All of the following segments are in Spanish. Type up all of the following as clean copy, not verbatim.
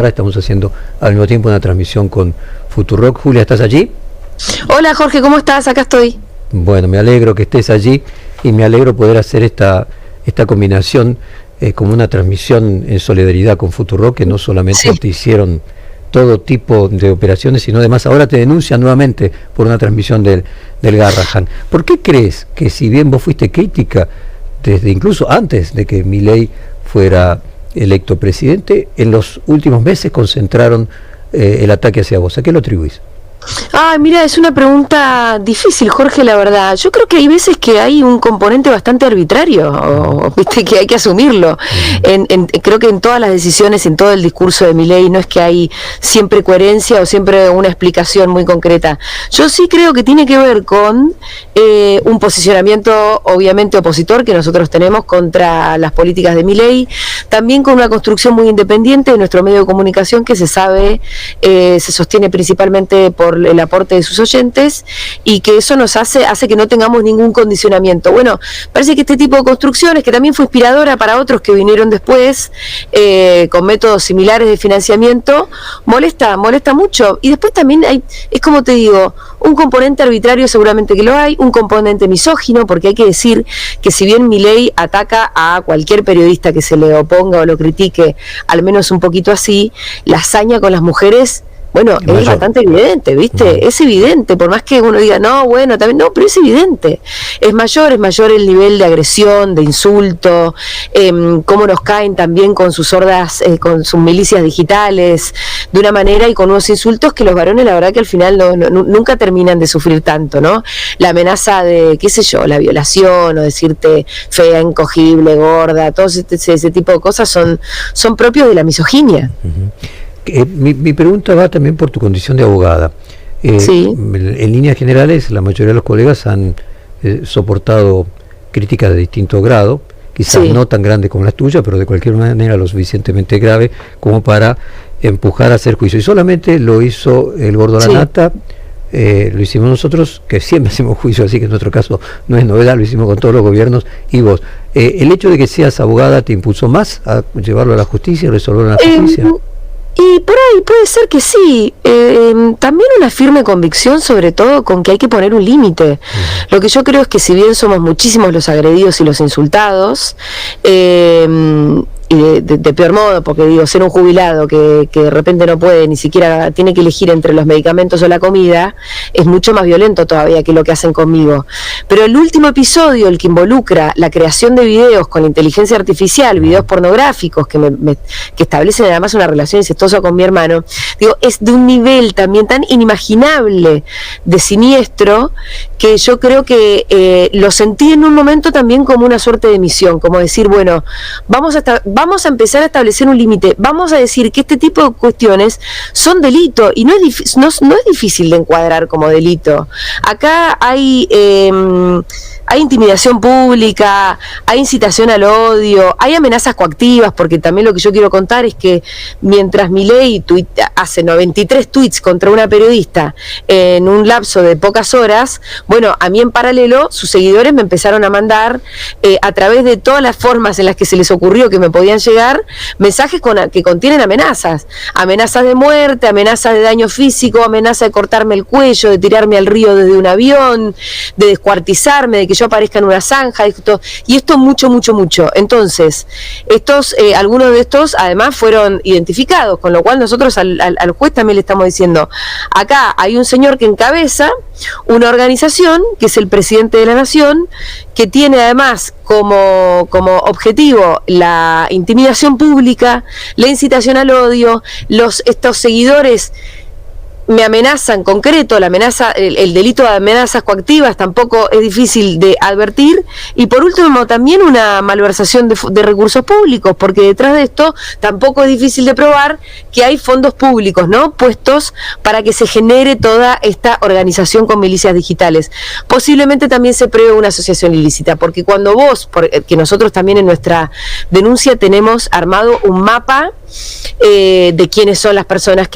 Ahora estamos haciendo al mismo tiempo una transmisión con Futurock. Julia, ¿estás allí? Hola Jorge, ¿cómo estás? Acá estoy. Bueno, me alegro que estés allí y me alegro poder hacer esta combinación como una transmisión en solidaridad con Futurock, que no solamente te hicieron todo tipo de operaciones, sino además ahora te denuncian nuevamente por una transmisión del Garrahan. ¿Por qué crees que, si bien vos fuiste crítica desde incluso antes de que Milei fuera electo presidente, en los últimos meses concentraron el ataque hacia vos? ¿A qué lo atribuís? Mira, es una pregunta difícil, Jorge, la verdad. Yo creo que hay veces que hay un componente bastante arbitrario, viste, que hay que asumirlo. Creo que en todas las decisiones, en todo el discurso de Milei, no es que hay siempre coherencia o siempre una explicación muy concreta. Yo sí creo que tiene que ver con un posicionamiento, obviamente, opositor que nosotros tenemos contra las políticas de Milei, también con una construcción muy independiente de nuestro medio de comunicación, que se sabe, se sostiene principalmente por el aporte de sus oyentes, y que eso nos hace que no tengamos ningún condicionamiento. Bueno, parece que este tipo de construcciones, que también fue inspiradora para otros que vinieron después con métodos similares de financiamiento, molesta mucho. Y después también hay, es como te digo, un componente arbitrario seguramente que lo hay, un componente misógino, porque hay que decir que si bien Milei ataca a cualquier periodista que se le oponga o lo critique, al menos un poquito así, la hazaña con las mujeres, bueno, es bastante evidente, ¿viste? Es evidente, por más que uno diga, no, bueno, también, no, pero es evidente. Es mayor el nivel de agresión, de insulto, cómo nos caen también con sus hordas, con sus milicias digitales, de una manera y con unos insultos que los varones, la verdad que al final nunca terminan de sufrir tanto, ¿no? La amenaza de, qué sé yo, la violación, o decirte fea, incogible, gorda, todo ese tipo de cosas son propios de la misoginia. Mi pregunta va también por tu condición de abogada. En líneas generales, la mayoría de los colegas han soportado críticas de distinto grado, quizás no tan grandes como las tuyas, pero de cualquier manera lo suficientemente grave como para empujar a hacer juicio. Y solamente lo hizo el Gordo Lanata, lo hicimos nosotros, que siempre hacemos juicio, así que en nuestro caso no es novedad, lo hicimos con todos los gobiernos, y vos. ¿El hecho de que seas abogada te impulsó más a llevarlo a la justicia, resolverlo en la justicia? Y por ahí puede ser que sí, también una firme convicción, sobre todo con que hay que poner un límite. Lo que yo creo es que, si bien somos muchísimos los agredidos y los insultados, y de peor modo, porque digo, ser un jubilado que de repente no puede, ni siquiera tiene que elegir entre los medicamentos o la comida, es mucho más violento todavía que lo que hacen conmigo. Pero el último episodio, el que involucra la creación de videos con inteligencia artificial, videos pornográficos que establecen además una relación incestuosa con mi hermano, digo, es de un nivel también tan inimaginable de siniestro, que yo creo que lo sentí en un momento también como una suerte de misión, como decir, bueno, vamos a empezar a establecer un límite, vamos a decir que este tipo de cuestiones son delito, y no es difícil de encuadrar como delito. Acá hay intimidación pública, hay incitación al odio, hay amenazas coactivas, porque también lo que yo quiero contar es que mientras Milei hace 93 tweets contra una periodista en un lapso de pocas horas, bueno, a mí en paralelo sus seguidores me empezaron a mandar a través de todas las formas en las que se les ocurrió que me podían llegar, mensajes que contienen amenazas de muerte, amenazas de daño físico, amenaza de cortarme el cuello, de tirarme al río desde un avión, de descuartizarme, de que yo aparezca en una zanja, y esto mucho. Entonces, algunos de estos además fueron identificados, con lo cual nosotros al juez también le estamos diciendo, acá hay un señor que encabeza una organización, que es el presidente de la nación, que tiene además como objetivo la intimidación pública, la incitación al odio, estos seguidores me amenazan, concreto, la amenaza, el delito de amenazas coactivas tampoco es difícil de advertir, y por último también una malversación de recursos públicos, porque detrás de esto tampoco es difícil de probar que hay fondos públicos, ¿no?, puestos para que se genere toda esta organización con milicias digitales. Posiblemente también se pruebe una asociación ilícita, porque cuando que nosotros también en nuestra denuncia tenemos armado un mapa de quiénes son las personas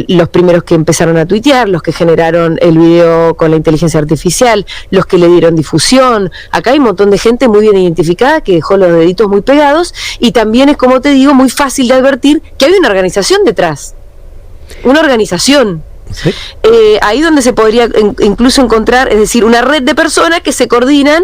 los primeros que empezaron a tuitear, los que generaron el video con la inteligencia artificial, los que le dieron difusión. Acá hay un montón de gente muy bien identificada que dejó los deditos muy pegados, y también es, como te digo, muy fácil de advertir que hay una organización detrás, una organización. ¿Sí? Ahí donde se podría incluso encontrar, es decir, una red de personas que se coordinan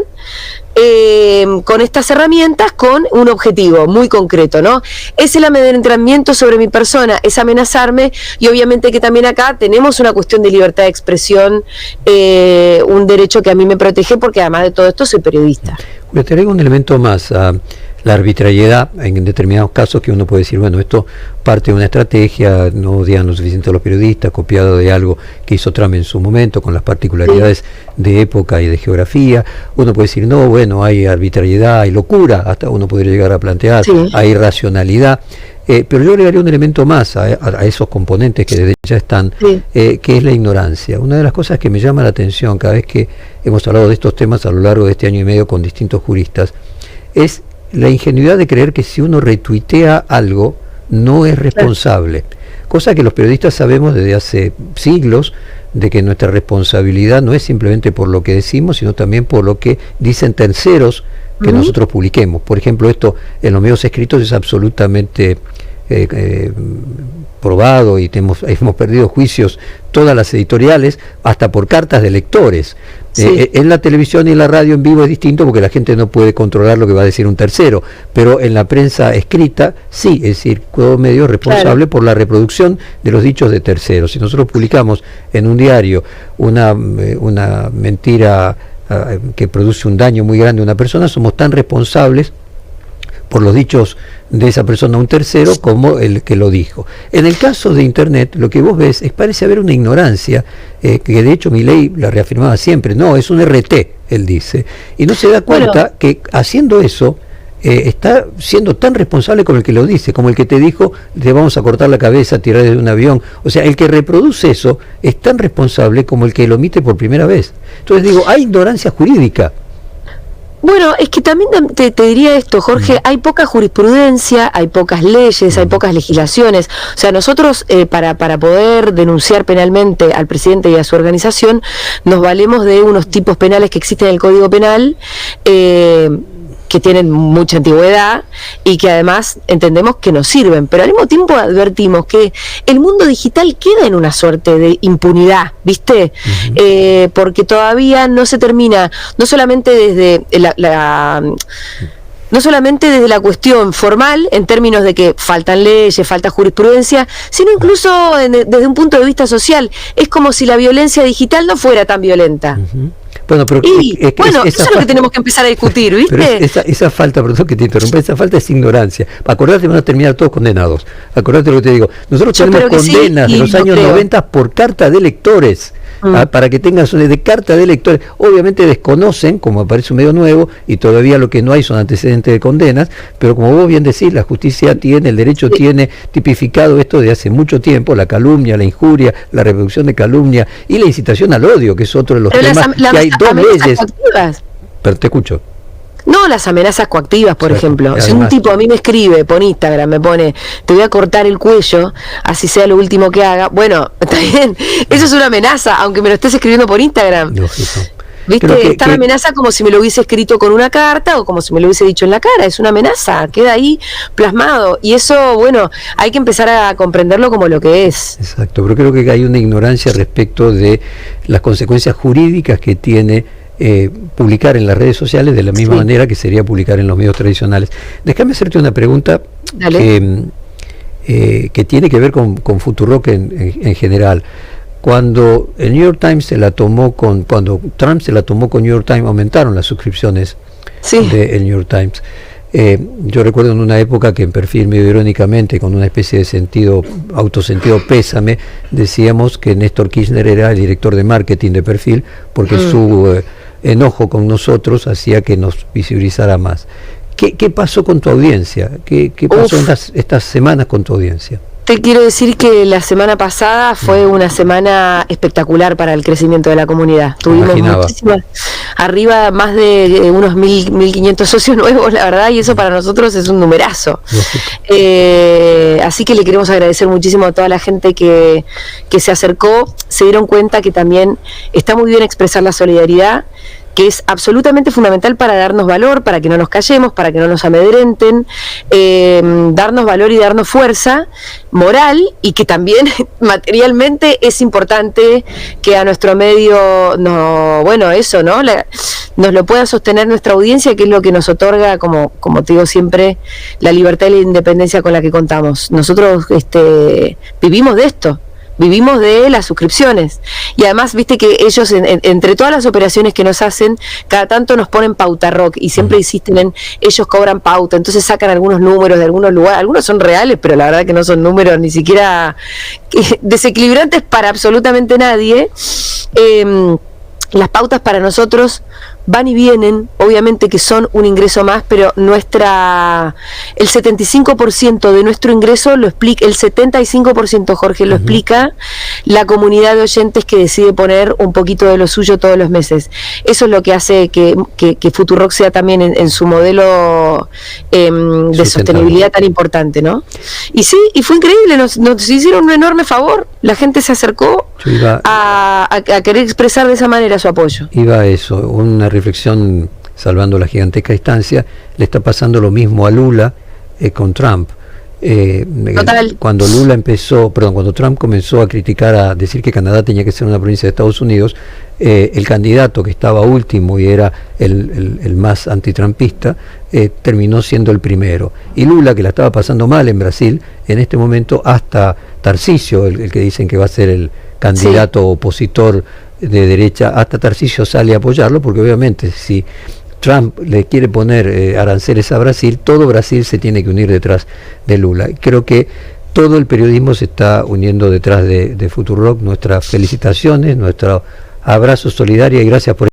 con estas herramientas con un objetivo muy concreto, ¿no? Es el amedrentamiento sobre mi persona, es amenazarme, y obviamente que también acá tenemos una cuestión de libertad de expresión, un derecho que a mí me protege, porque además de todo esto soy periodista. Me traigo un elemento más, la arbitrariedad en determinados casos, que uno puede decir, bueno, esto parte de una estrategia, no odian lo suficiente a los periodistas, copiado de algo que hizo Trump en su momento, con las particularidades de época y de geografía. Uno puede decir, no, bueno, hay arbitrariedad, hay locura, hasta uno podría llegar a plantear, hay irracionalidad. Pero yo agregaría un elemento más a esos componentes que desde ya están, que es la ignorancia. Una de las cosas que me llama la atención cada vez que hemos hablado de estos temas a lo largo de este año y medio con distintos juristas, es la ingenuidad de creer que si uno retuitea algo no es responsable, cosa que los periodistas sabemos desde hace siglos, de que nuestra responsabilidad no es simplemente por lo que decimos, sino también por lo que dicen terceros que nosotros publiquemos. Por ejemplo, esto en los medios escritos es absolutamente probado, y hemos perdido juicios todas las editoriales, hasta por cartas de lectores. En la televisión y en la radio en vivo es distinto, porque la gente no puede controlar lo que va a decir un tercero, pero en la prensa escrita sí, es decir, todo medio es responsable por la reproducción de los dichos de terceros. Si nosotros publicamos en un diario una mentira que produce un daño muy grande a una persona, somos tan responsables por los dichos de esa persona a un tercero como el que lo dijo. En el caso de Internet, lo que vos ves parece haber una ignorancia, que de hecho Milei la reafirmaba siempre, no, es un RT, él dice, y no se da cuenta que haciendo eso está siendo tan responsable como el que lo dice, como el que te dijo, te vamos a cortar la cabeza, tirar de un avión. O sea, el que reproduce eso es tan responsable como el que lo emite por primera vez. Entonces digo, hay ignorancia jurídica. Bueno, es que también te diría esto, Jorge, hay poca jurisprudencia, hay pocas leyes, hay pocas legislaciones. O sea, nosotros para poder denunciar penalmente al presidente y a su organización, nos valemos de unos tipos penales que existen en el Código Penal, que tienen mucha antigüedad y que además entendemos que nos sirven, pero al mismo tiempo advertimos que el mundo digital queda en una suerte de impunidad, ¿viste? Porque todavía no se termina, no solamente desde no solamente desde la cuestión formal, en términos de que faltan leyes, falta jurisprudencia, sino incluso desde un punto de vista social. Es como si la violencia digital no fuera tan violenta. Bueno, pero eso es lo que tenemos que empezar a discutir, ¿viste? Pero esa falta, perdón que te interrumpa, esa falta es ignorancia. Acordate que van a terminar todos condenados. Acordate lo que te digo. Nosotros tenemos condenas de los años 90 por carta de lectores. Para que tengas una de carta de lectores. Obviamente desconocen, como aparece un medio nuevo, y todavía lo que no hay son antecedentes de condenas, pero como vos bien decís, la justicia tiene, el derecho tiene tipificado esto de hace mucho tiempo, la calumnia, la injuria, la reproducción de calumnia y la incitación al odio, que es otro de los temas que hay dos leyes. Pero te escucho. No, las amenazas coactivas, por ejemplo. Si un tipo a mí me escribe por Instagram, me pone, te voy a cortar el cuello, así sea lo último que haga, bueno, está bien, eso es una amenaza, aunque me lo estés escribiendo por Instagram. ¿Viste? Está la amenaza como si me lo hubiese escrito con una carta o como si me lo hubiese dicho en la cara. Es una amenaza, queda ahí plasmado. Y eso, bueno, hay que empezar a comprenderlo como lo que es. Exacto, pero creo que hay una ignorancia respecto de las consecuencias jurídicas que tiene publicar en las redes sociales, de la misma manera que sería publicar en los medios tradicionales. Déjame hacerte una pregunta que tiene que ver con Futurock en general. Cuando el New York Times cuando Trump se la tomó con New York Times, aumentaron las suscripciones del New York Times. Yo recuerdo en una época que en Perfil, medio irónicamente, con una especie de autosentido pésame, decíamos que Néstor Kirchner era el director de marketing de Perfil, porque su enojo con nosotros hacía que nos visibilizara más. ¿Qué pasó con tu audiencia? ¿Qué pasó en estas semanas con tu audiencia? te quiero decir que la semana pasada fue una semana espectacular para el crecimiento de la comunidad. Tuvimos muchísimas, arriba más de unos 1.500 socios nuevos, la verdad, y eso para nosotros es un numerazo. Así que le queremos agradecer muchísimo a toda la gente que se acercó, se dieron cuenta que también está muy bien expresar la solidaridad, que es absolutamente fundamental para darnos valor, para que no nos callemos, para que no nos amedrenten, darnos valor y darnos fuerza moral, y que también materialmente es importante que a nuestro medio, nos lo pueda sostener nuestra audiencia, que es lo que nos otorga, como te digo siempre, la libertad y la independencia con la que contamos. Nosotros vivimos de esto. Vivimos de las suscripciones, y además viste que ellos entre todas las operaciones que nos hacen, cada tanto nos ponen pauta rock, y siempre insisten en ellos cobran pauta, entonces sacan algunos números de algunos lugares, algunos son reales, pero la verdad que no son números ni siquiera desequilibrantes para absolutamente nadie. Las pautas para nosotros van y vienen, obviamente que son un ingreso más, pero el 75% de nuestro ingreso lo explica, el 75%, Jorge, lo explica la comunidad de oyentes que decide poner un poquito de lo suyo todos los meses. Eso es lo que hace que Futurock sea también en su modelo de sostenibilidad tan importante, ¿no? Y sí, y fue increíble, nos hicieron un enorme favor, la gente se acercó a querer expresar de esa manera su apoyo. Iba a eso, una reflexión, salvando la gigantesca distancia. Le está pasando lo mismo a Lula con Trump. Cuando Trump comenzó a criticar, a decir que Canadá tenía que ser una provincia de Estados Unidos, el candidato que estaba último y era el más antitrumpista, terminó siendo el primero. Y Lula, que la estaba pasando mal en Brasil, en este momento hasta Tarcísio, el que dicen que va a ser el candidato opositor de derecha, hasta Tarcísio sale a apoyarlo, porque obviamente si Trump le quiere poner aranceles a Brasil, todo Brasil se tiene que unir detrás de Lula. Creo que todo el periodismo se está uniendo detrás de Futurock. Nuestras felicitaciones, nuestro abrazo solidario y gracias por